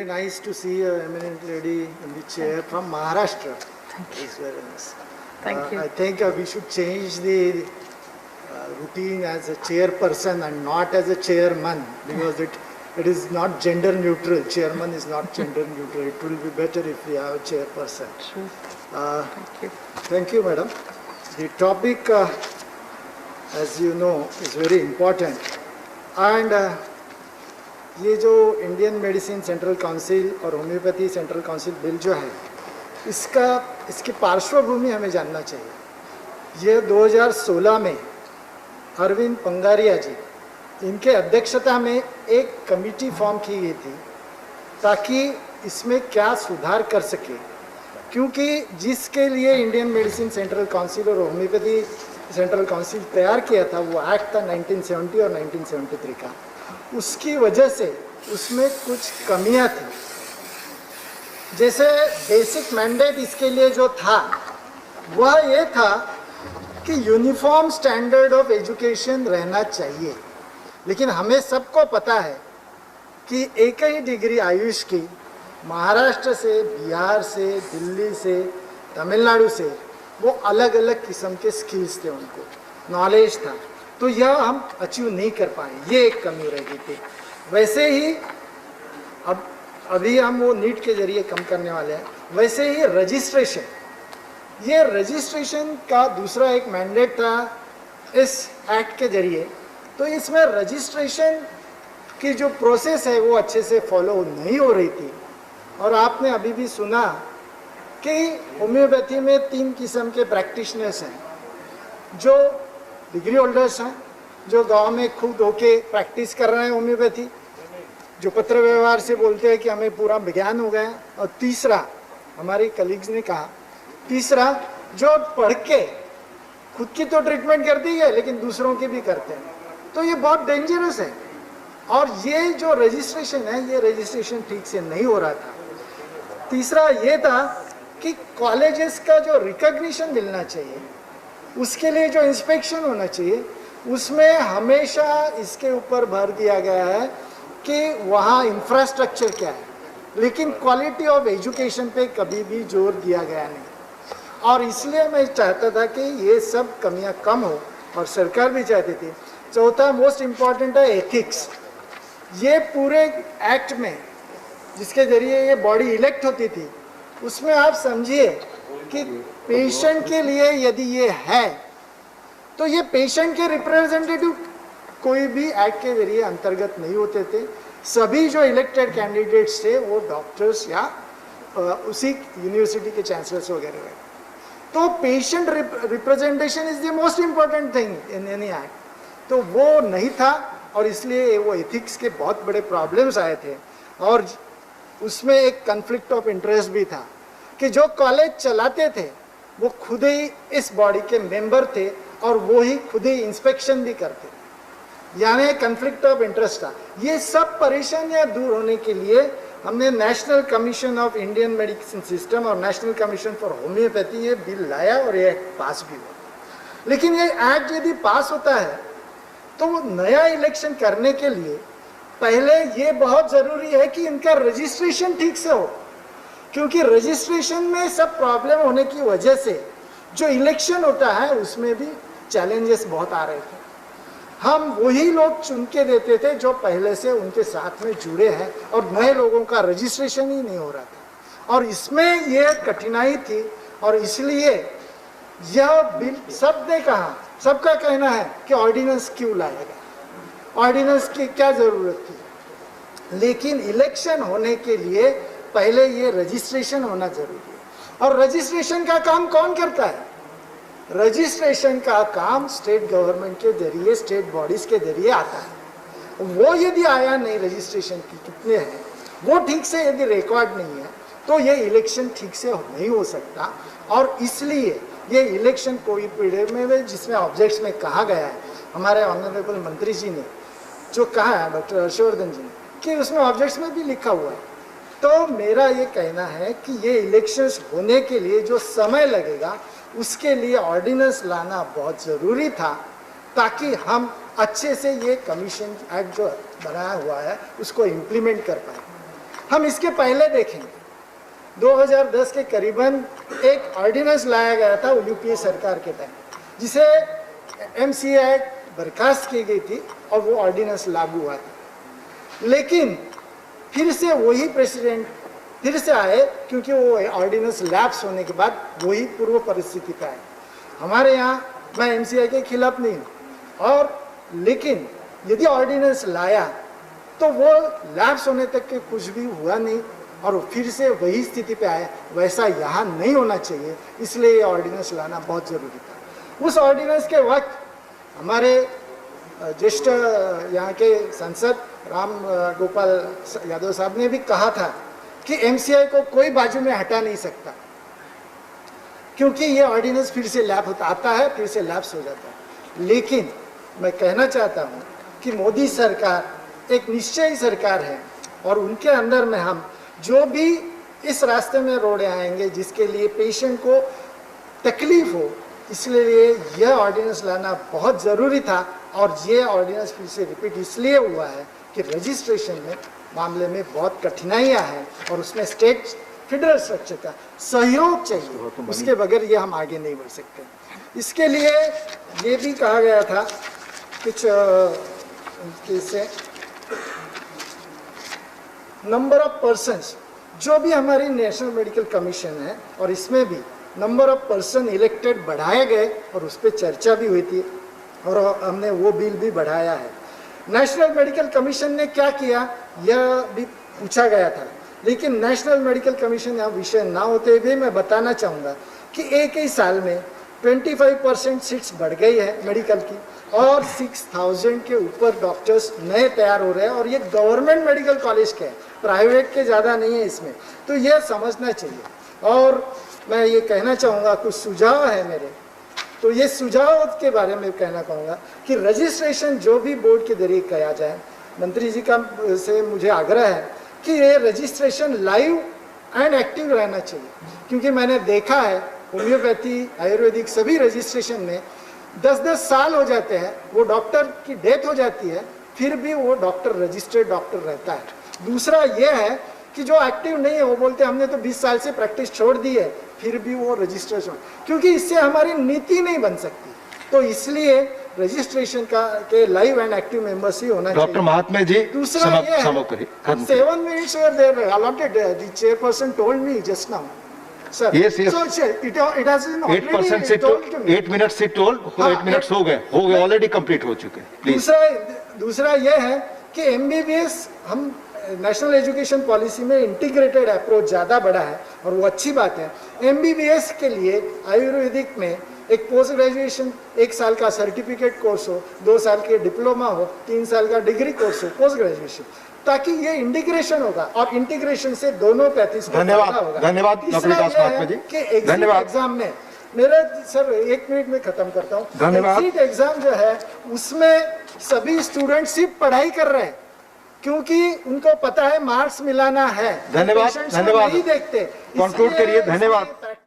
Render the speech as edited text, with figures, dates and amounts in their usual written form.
very nice to see a eminent lady in the chair from Maharashtra. Thank you. It's very nice. Thank you. I think we should change the routine as a chairperson and not as a chairman, because it is not gender neutral. Chairman is not gender neutral. It will be better if we have a chairperson. Sure. Thank you. Thank you, madam. The topic, as you know, is very important. And ये जो Indian medicine central council और homeopathy central council bill जो है, इसकी पार्श्वभूमि हमें जानना चाहिए। ये 2016 में अरविंद पंगारिया जी, इनके अध्यक्षता में एक कमेटी फॉर्म की गई थी ताकि इसमें क्या सुधार कर सके, क्योंकि जिसके लिए इंडियन मेडिसिन सेंट्रल काउंसिल और होम्योपैथी सेंट्रल काउंसिल तैयार किया था वो एक्ट था 1970 और 1973 का। उसकी वजह से उसमें कुछ कमियां थी। जैसे बेसिक मैंडेट इसके लिए जो था वह ये था कि यूनिफॉर्म स्टैंडर्ड ऑफ एजुकेशन रहना चाहिए, लेकिन हमें सबको पता है कि एक ही डिग्री आयुष की महाराष्ट्र से, बिहार से, दिल्ली से, तमिलनाडु से वो अलग अलग किस्म के स्किल्स थे, उनको नॉलेज था, तो यह हम अचीव नहीं कर पाए, ये एक कमी रह गई थी। वैसे ही अभी हम वो नीट के जरिए कम करने वाले हैं। वैसे ही रजिस्ट्रेशन, ये रजिस्ट्रेशन का दूसरा एक मैंडेट था इस एक्ट के जरिए, तो इसमें रजिस्ट्रेशन की जो प्रोसेस है वो अच्छे से फॉलो नहीं हो रही थी। और आपने अभी भी सुना कि होम्योपैथी में 3 किस्म के प्रैक्टिशनर्स हैं, जो डिग्री होल्डर्स हैं, जो गांव में खुद होके प्रैक्टिस कर रहे हैं होम्योपैथी, जो पत्र व्यवहार से बोलते हैं कि हमें पूरा विज्ञान हो गया, और तीसरा, हमारे कलीग्स ने कहा, तीसरा जो पढ़ के खुद की तो ट्रीटमेंट करती है लेकिन दूसरों की भी करते हैं, तो ये बहुत डेंजरस है। और ये जो रजिस्ट्रेशन है, ये रजिस्ट्रेशन ठीक से नहीं हो रहा था। तीसरा ये था कि कॉलेजेस का जो रिकॉग्निशन मिलना चाहिए, उसके लिए जो इंस्पेक्शन होना चाहिए, उसमें हमेशा इसके ऊपर भर दिया गया है कि वहाँ इंफ्रास्ट्रक्चर क्या है, लेकिन क्वालिटी ऑफ एजुकेशन पे कभी भी जोर दिया गया नहीं। और इसलिए मैं चाहता था कि ये सब कमियां कम हो, और सरकार भी चाहती थी। चौथा मोस्ट इम्पॉर्टेंट है एथिक्स। ये पूरे एक्ट में जिसके जरिए ये बॉडी इलेक्ट होती थी, उसमें आप समझिए कि पेशेंट के लिए यदि ये है तो ये पेशेंट के रिप्रेजेंटेटिव कोई भी एक्ट के जरिए अंतर्गत नहीं होते थे। सभी जो इलेक्टेड कैंडिडेट्स थे वो डॉक्टर्स या उसी यूनिवर्सिटी के चांसलर्स वगैरह हैं। तो patient representation is the most important thing in any act, तो वो नहीं था, और इसलिए वो एथिक्स के बहुत बड़े प्रॉब्लम्स आए थे। और उसमें एक कन्फ्लिक्ट ऑफ इंटरेस्ट भी था कि जो कॉलेज चलाते थे वो खुद ही इस बॉडी के मेंबर थे, और वो ही खुद ही इंस्पेक्शन भी करते, यानी कन्फ्लिक्ट ऑफ इंटरेस्ट था। ये सब परेशानियां दूर होने के लिए हमने national commission of Indian medicine system और नेशनल कमीशन फॉर होम्योपैथी ये बिल लाया, और ये पास भी हुआ। लेकिन ये एक्ट यदि पास होता है तो वो नया इलेक्शन करने के लिए पहले ये बहुत ज़रूरी है कि इनका रजिस्ट्रेशन ठीक से हो, क्योंकि रजिस्ट्रेशन में सब प्रॉब्लम होने की वजह से जो इलेक्शन होता है उसमें भी चैलेंजेस बहुत आ रहे थे। हम वही लोग चुन के देते थे जो पहले से उनके साथ में जुड़े हैं, और नए लोगों का रजिस्ट्रेशन ही नहीं हो रहा था, और इसमें ये कठिनाई थी। और इसलिए यह बिल सबने कहा, सबका कहना है कि ऑर्डिनेंस क्यों लाया गया, ऑर्डिनेंस की क्या ज़रूरत थी, लेकिन इलेक्शन होने के लिए पहले ये रजिस्ट्रेशन होना जरूरी है। और रजिस्ट्रेशन का काम कौन करता है? रजिस्ट्रेशन का काम स्टेट गवर्नमेंट के जरिए, स्टेट बॉडीज के जरिए आता है। वो यदि आया नहीं, रजिस्ट्रेशन की कितने हैं वो ठीक से यदि रिकॉर्ड नहीं है, तो ये इलेक्शन ठीक से नहीं हो सकता। और इसलिए ये इलेक्शन कोई पीरियड में, जिसमें ऑब्जेक्ट्स में कहा गया है, हमारे ऑनरेबल मंत्री जी ने जो कहा है, डॉक्टर हर्षवर्धन जी ने, कि उसमें ऑब्जेक्ट्स में भी लिखा हुआ है। तो मेरा ये कहना है कि ये इलेक्शंस होने के लिए जो समय लगेगा, उसके लिए ऑर्डिनेंस लाना बहुत ज़रूरी था, ताकि हम अच्छे से ये कमीशन एक्ट जो बनाया हुआ है उसको इम्प्लीमेंट कर पाए। हम इसके पहले देखेंगे 2010 के करीबन एक ऑर्डिनेंस लाया गया था यूपीए सरकार के टाइम, जिसे एमसीए एक्ट बर्खास्त की गई थी और वो ऑर्डिनेंस लागू हुआ था। लेकिन फिर से वही प्रेसिडेंट फिर से आए, क्योंकि वो ऑर्डिनेंस लैप्स होने के बाद वही पूर्व परिस्थिति पे आए। हमारे यहाँ मैं एमसीए के खिलाफ नहीं हूँ, और लेकिन यदि ऑर्डिनेंस लाया तो वो लैप्स होने तक के कुछ भी हुआ नहीं और फिर से वही स्थिति पे आए। वैसा यहाँ नहीं होना चाहिए, इसलिए ये ऑर्डिनेंस लाना बहुत ज़रूरी था। उस ऑर्डिनेंस के वक्त हमारे ज्येष्ठ यहाँ के सांसद राम गोपाल यादव साहब ने भी कहा था कि एमसीआई को कोई बाजू में हटा नहीं सकता, क्योंकि ये ऑर्डिनेंस फिर से लैप होता आता है, फिर से लैप्स हो जाता है। लेकिन मैं कहना चाहता हूँ कि मोदी सरकार एक निश्चयी सरकार है, और उनके अंदर में हम जो भी इस रास्ते में रोड़े आएंगे जिसके लिए पेशेंट को तकलीफ हो, इसलिए यह ऑर्डिनेंस लाना बहुत ज़रूरी था। और ये ऑर्डिनेंस फिर से रिपीट इसलिए हुआ है कि रजिस्ट्रेशन में मामले में बहुत कठिनाइयाँ हैं और उसमें स्टेट फेडरल स्ट्रक्चर का सहयोग चाहिए, उसके बगैर ये हम आगे नहीं बढ़ सकते। इसके लिए ये भी कहा गया था कुछ से नंबर ऑफ पर्सन्स, जो भी हमारी नेशनल मेडिकल कमीशन है और इसमें भी नंबर ऑफ पर्सन इलेक्टेड बढ़ाए गए और उस पर चर्चा भी हुई थी और हमने वो बिल भी बढ़ाया है। नेशनल मेडिकल कमीशन ने क्या किया यह भी पूछा गया था, लेकिन नेशनल मेडिकल कमीशन यहाँ विषय ना होते हुए मैं बताना चाहूँगा कि एक ही साल में 25% सीट्स बढ़ गई है मेडिकल की, और 6000 के ऊपर डॉक्टर्स नए तैयार हो रहे हैं, और ये गवर्नमेंट मेडिकल कॉलेज के हैं, प्राइवेट के ज़्यादा नहीं है इसमें। तो ये समझना चाहिए। और मैं ये कहना चाहूँगा, कुछ सुझाव है मेरे, तो ये सुझाव के बारे में कहना चाहूँगा कि रजिस्ट्रेशन जो भी बोर्ड के जरिए किया जाए, मंत्री जी का से मुझे आग्रह है कि ये रजिस्ट्रेशन लाइव एंड एक्टिव रहना चाहिए, क्योंकि मैंने देखा है होम्योपैथी आयुर्वेदिक सभी रजिस्ट्रेशन में 10-10 साल हो जाते हैं, वो डॉक्टर की डेथ हो जाती है, फिर भी वो डॉक्टर रजिस्टर्ड डॉक्टर रहता है। दूसरा ये है कि जो एक्टिव नहीं है वो बोलते हैं हमने तो 20 साल से प्रैक्टिस छोड़ दी है, फिर भी वो रजिस्ट्रेशन, क्योंकि इससे हमारी नीति नहीं बन सकती। तो इसलिए रजिस्ट्रेशन का के लाइव एंड एक्टिव मेंबर्स ही होना चाहिए। डॉक्टर महात्मा जी, दूसरा ये है 7 minutes were there allotted, the chairperson told me just now. Sir, yes, yes. So it has been 8% से told to me. 8 minutes से टोल 8 minutes हो गए ऑलरेडी कंप्लीट हो चुके हैं। प्लीज। दूसरा ये है कि एमबीबीएस हम नेशनल एजुकेशन पॉलिसी में इंटीग्रेटेड अप्रोच ज़्यादा बढ़ा है और वो अच्छी बात है। एमबीबीएस के लिए आयुर्वेदिक में एक पोस्ट ग्रेजुएशन 1 साल का सर्टिफिकेट कोर्स हो, 2 साल के डिप्लोमा हो, 3 साल का डिग्री कोर्स हो, पोस्ट ग्रेजुएशन, ताकि ये इंटीग्रेशन होगा और इंटीग्रेशन से दोनों पैथी धन्यवाद डॉक्टर विकास महात्मा जी, धन्यवाद। एग्जाम में मेरा सर 1 मिनट में खत्म करता हूँ। धन्यवाद। एग्जिट एग्जाम जो है उसमें सभी स्टूडेंट सिर्फ पढ़ाई कर रहे हैं, क्योंकि उनको पता है मार्क्स मिलाना है। धन्यवाद, नहीं देखते, कंक्लूड करिए। धन्यवाद।